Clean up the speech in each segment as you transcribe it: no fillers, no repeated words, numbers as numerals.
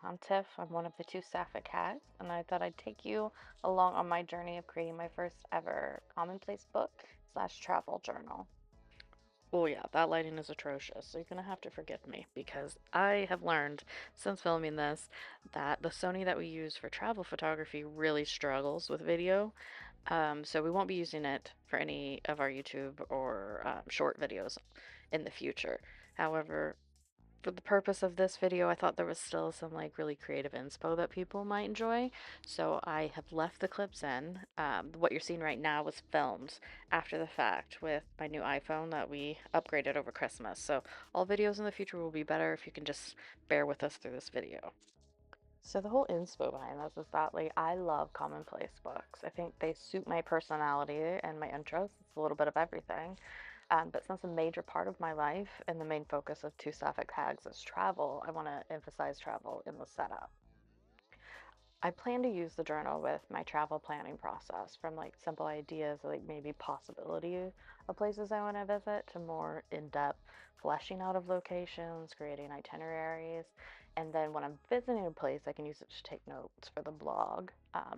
I'm Tiff. I'm one of the Two Sapphic Hags, and I thought I'd take you along on my journey of creating my first ever commonplace book slash travel journal. Oh yeah, that lighting is atrocious, so you're gonna have to forgive me because I have learned since filming this that the Sony that we use for travel photography really struggles with video. So we won't be using it for any of our YouTube or short videos in the future. However, for the purpose of this video, I thought there was still some like really creative inspo that people might enjoy. So I have left the clips in. What you're seeing right now was filmed after the fact with my new iPhone that we upgraded over Christmas. So all videos in the future will be better if you can just bear with us through this video. So the whole inspo behind this is that like I love commonplace books. I think they suit my personality and my interests. It's a little bit of everything. But since a major part of my life and the main focus of Two Sapphic Hags is travel, I want to emphasize travel in the setup. I plan to use the journal with my travel planning process from like simple ideas, like maybe possibility of places I want to visit, to more in-depth fleshing out of locations, creating itineraries. And then when I'm visiting a place, I can use it to take notes for the blog.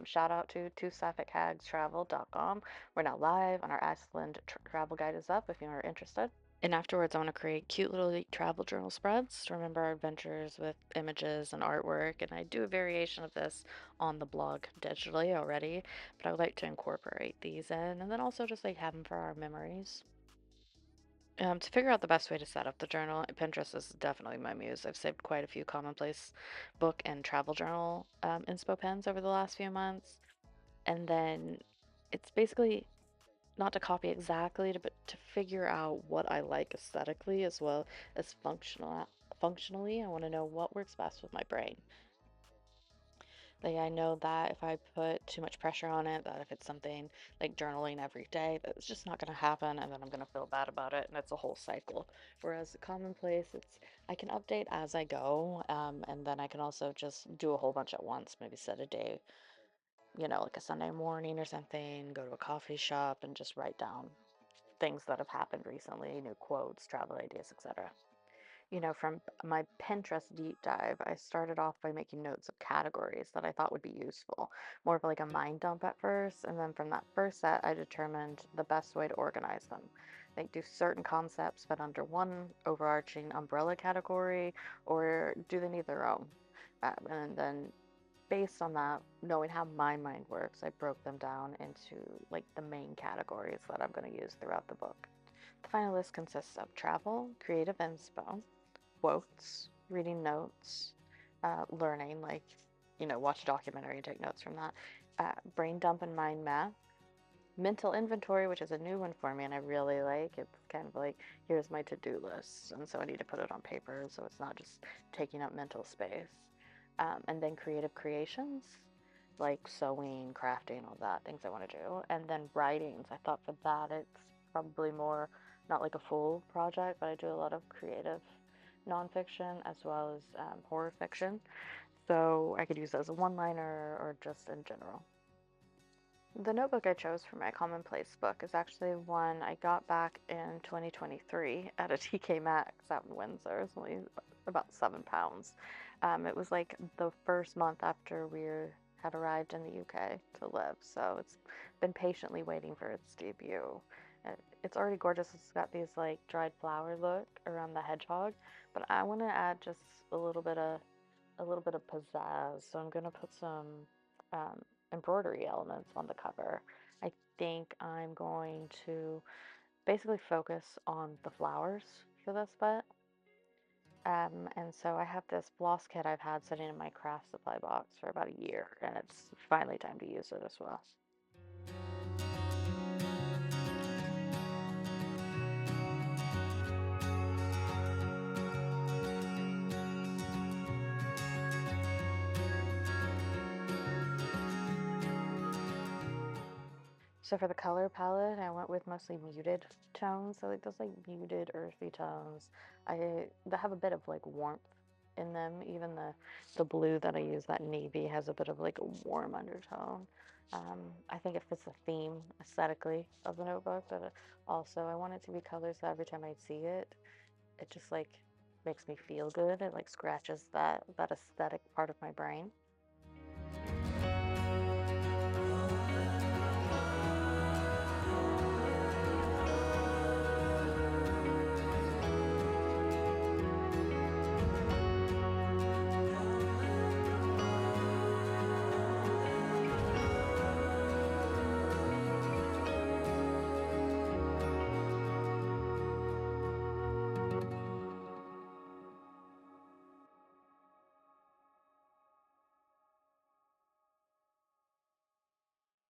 Shout out to twosaphichags.travel.com. We're now live and our Iceland travel guide is up if you are interested. And afterwards, I want to create cute little like, travel journal spreads to remember our adventures with images and artwork. And I do a variation of this on the blog digitally already, but I would like to incorporate these in and then also just like have them for our memories. To figure out the best way to set up the journal, Pinterest is definitely my muse. I've saved quite a few commonplace book and travel journal inspo pens over the last few months. And then it's basically not to copy exactly, but to figure out what I like aesthetically as well as functionally. I want to know what works best with my brain. Like I know that if I put too much pressure on it, that if it's something like journaling every day, that it's just not going to happen, and then I'm going to feel bad about it, and it's a whole cycle. Whereas commonplace, it's I can update as I go, and then I can also just do a whole bunch at once. Maybe set a day, like a Sunday morning or something, go to a coffee shop and just write down things that have happened recently, new quotes, travel ideas, etc. From my Pinterest deep dive, I started off by making notes of categories that I thought would be useful, more of like a mind dump at first. And then from that first set, I determined the best way to organize them. Like, do certain concepts fit under one overarching umbrella category, or do they need their own? And then based on that, knowing how my mind works, I broke them down into like the main categories that I'm going to use throughout the book. The final list consists of travel, creative inspo, quotes, reading notes, learning, like, watch a documentary and take notes from that, brain dump and mind map, mental inventory, which is a new one for me and I really like. It's kind of like, here's my to-do list, and so I need to put it on paper so it's not just taking up mental space. And then creative creations, like sewing, crafting, all that, things I want to do. And then writings. I thought for that it's probably more not like a full project, but I do a lot of creative nonfiction as well as horror fiction. So I could use it as a one-liner or just in general. The notebook I chose for my commonplace book is actually one I got back in 2023 at a TK Maxx out in Windsor. It's only about 7 pounds. It was like the first month after had arrived in the UK to live, so it's been patiently waiting for its debut. It's already gorgeous. It's got these like dried flower look around the hedgehog, but I want to add just a little bit of pizzazz. So I'm gonna put some um, embroidery elements on the cover. I think I'm going to basically focus on the flowers for this bit. And so I have this floss kit I've had sitting in my craft supply box for about a year, and it's finally time to use it as well. So for the color palette, I went with mostly muted tones. So like those like muted earthy tones. That have a bit of like warmth in them. Even the blue that I use, that navy, has a bit of like a warm undertone. I think it fits the theme aesthetically of the notebook, but also I want it to be colors that every time I see it, it just like makes me feel good. It like scratches that aesthetic part of my brain.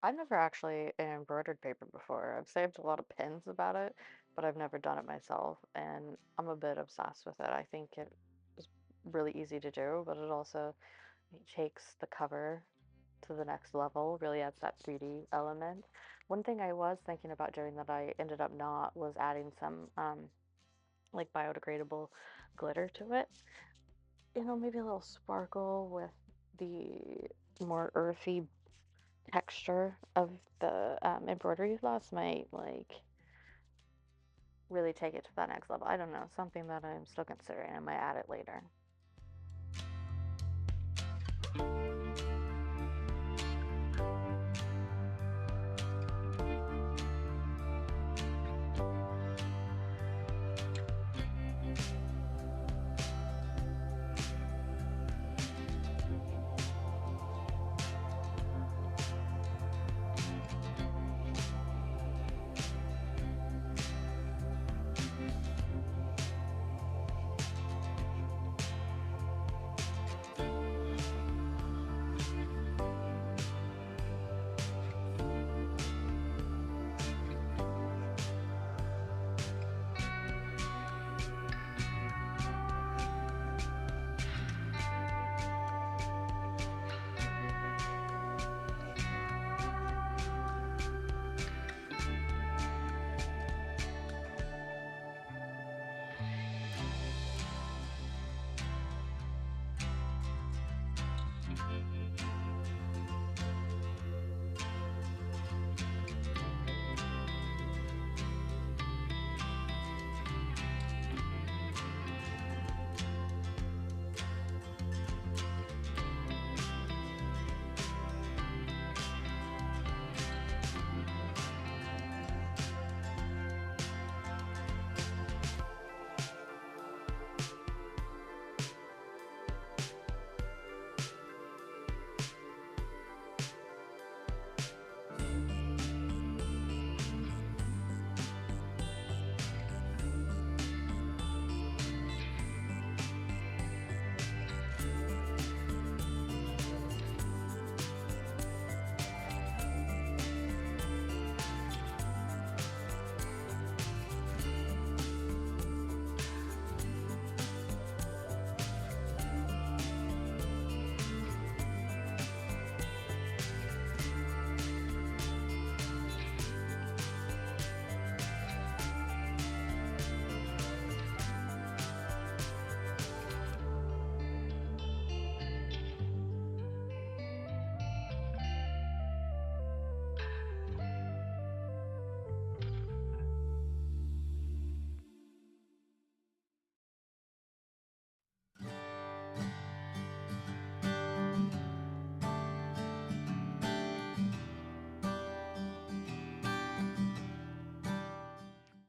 I've never actually embroidered paper before. I've saved a lot of pins about it, but I've never done it myself, and I'm a bit obsessed with it. I think it is really easy to do, but it also takes the cover to the next level, really adds that 3D element. One thing I was thinking about doing that I ended up not was adding some like biodegradable glitter to it. Maybe a little sparkle with the more earthy texture of the embroidery floss might like really take it to that next level. I don't know, something that I'm still considering. I might add it later.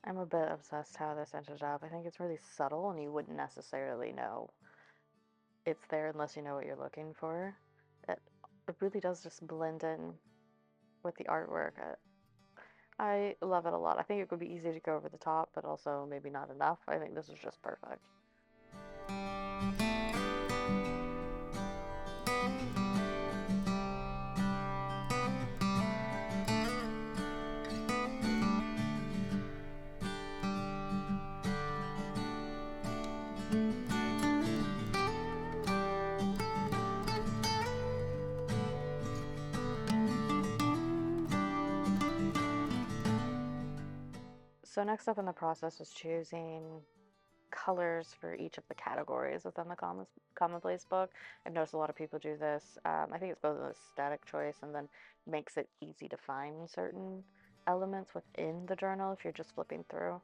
I'm a bit obsessed how this ended up. I think it's really subtle and you wouldn't necessarily know it's there unless you know what you're looking for. It, it really does just blend in with the artwork. I love it a lot. I think it would be easy to go over the top, but also maybe not enough. I think this is just perfect. So next up in the process was choosing colors for each of the categories within the Commonplace book. I've noticed a lot of people do this. I think it's both an aesthetic choice and then makes it easy to find certain elements within the journal if you're just flipping through.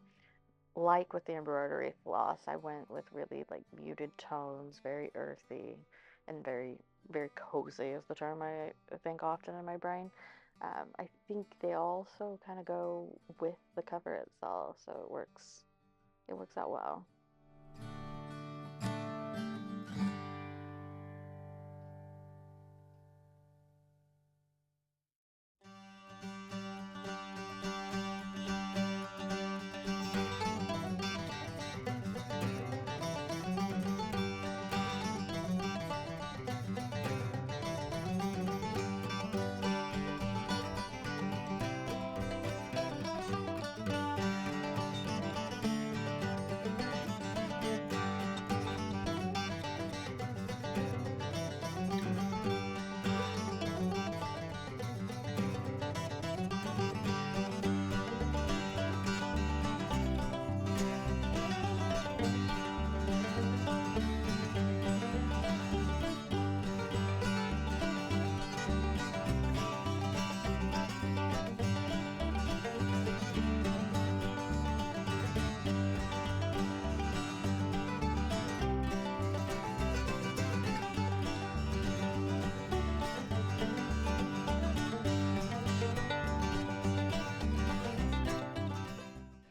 like with the embroidery floss, I went with really like muted tones, very earthy, and very cozy is the term I think often in my brain. I think they also kind of go with the cover itself, so it works out well.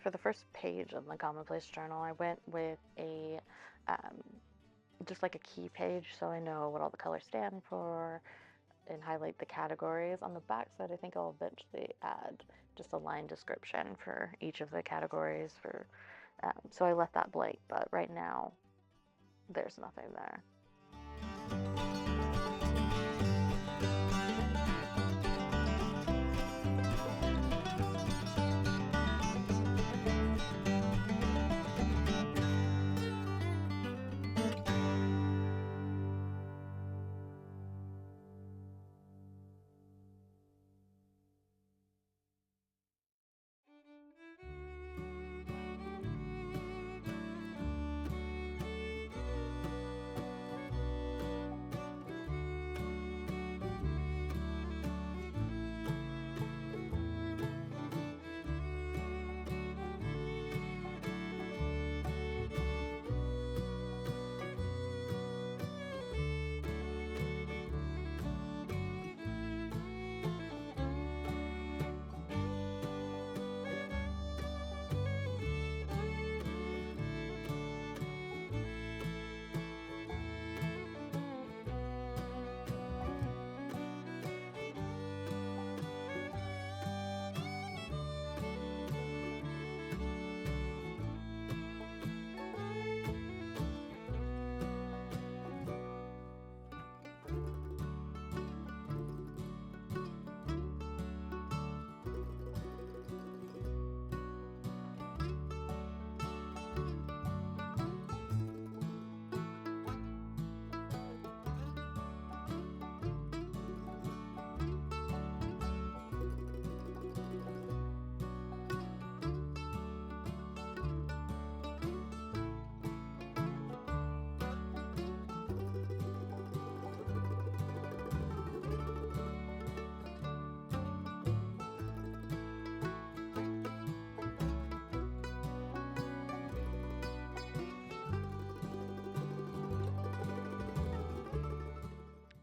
For the first page of the Commonplace journal, I went with a um, just like a key page so I know what all the colors stand for and highlight the categories. On the back side, I think I'll eventually add just a line description for each of the categories for so I left that blank, but right now there's nothing there.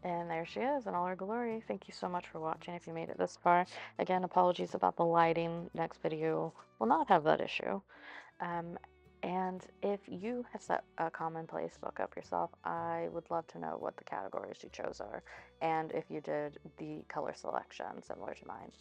And there she is in all her glory. Thank you so much for watching if you made it this far. Again, apologies about the lighting. Next video will not have that issue. Um, and if you have set a Commonplace book up yourself, I would love to know what the categories you chose are, and if you did the color selection similar to mine.